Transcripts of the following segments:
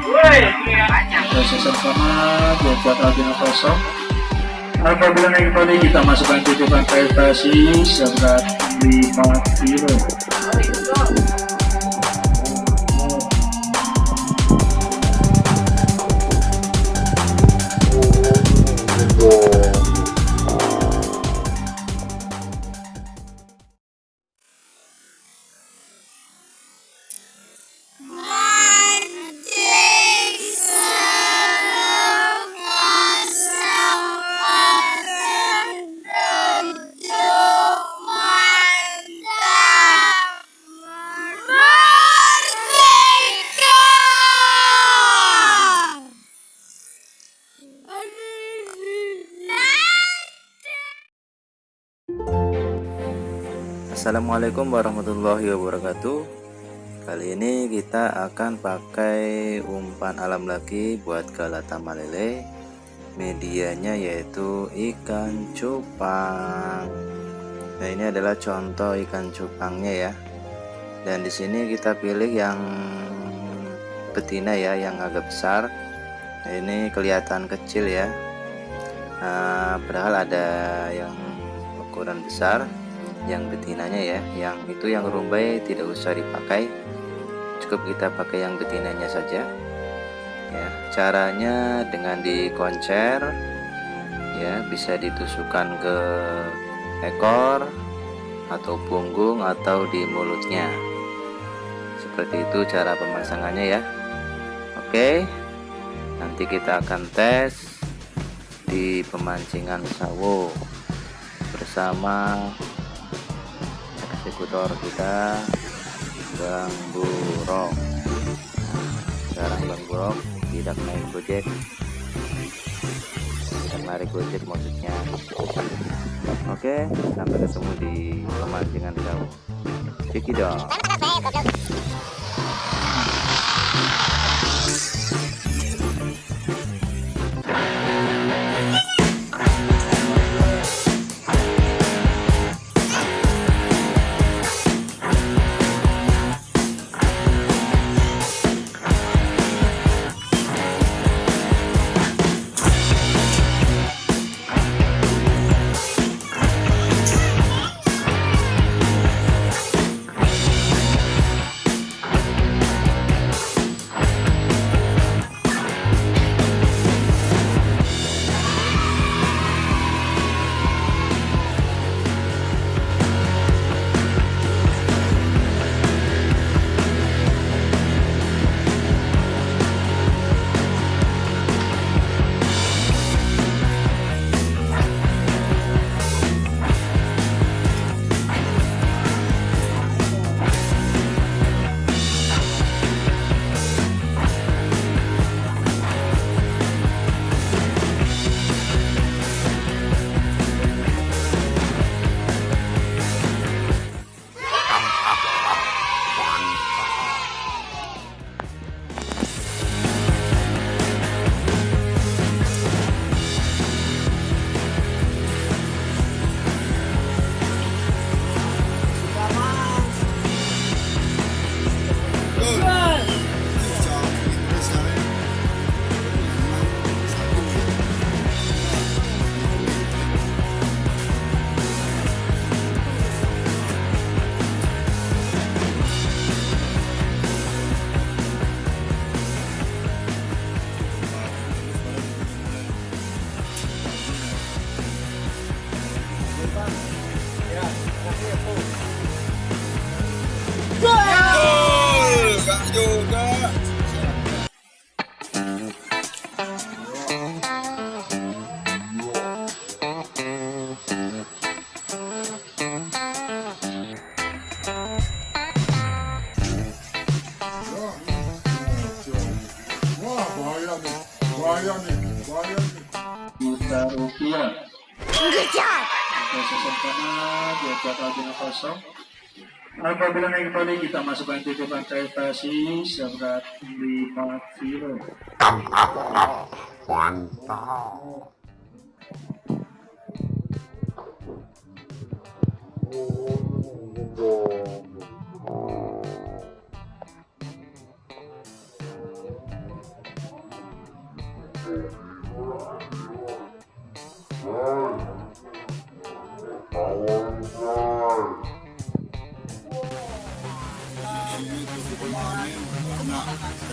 Proses pertama buat albino kosong. Apabila naik tadi kita masukkan titipan prestasi seberat 5 kilo. Assalamualaikum warahmatullahi wabarakatuh. Kali ini kita akan pakai umpan alam lagi buat galatama lele. Medianya yaitu ikan cupang. Nah, ini adalah contoh ikan cupangnya ya. Dan di sini kita pilih yang betina ya, yang agak besar. Nah, ini kelihatan kecil ya. Padahal ada yang ukuran besar. Yang betinanya ya, yang itu yang rumbai tidak usah dipakai, cukup kita pakai yang betinanya saja ya. Caranya dengan dikoncer ya, bisa ditusukkan ke ekor atau punggung atau di mulutnya, seperti itu cara pemasangannya ya. Oke, nanti kita akan tes di pemancingan sawo bersama eksekutor kita, Bang Burok. Sekarang Bang Burok tidak naik gojek, tidak narik gojek maksudnya. Oke, sampai ketemu di pemancingan sawo. Cekidot. Juta rupiah. Good job. Proses pertama buat albino kosong. Apabila naik tadi kita masukkan titipan prestasi seberat 5 kilo. Mantap. Kena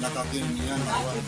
kaki ini ya lawan.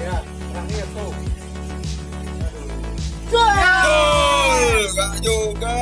Ya, terakhir tuh. Gol, gak juga.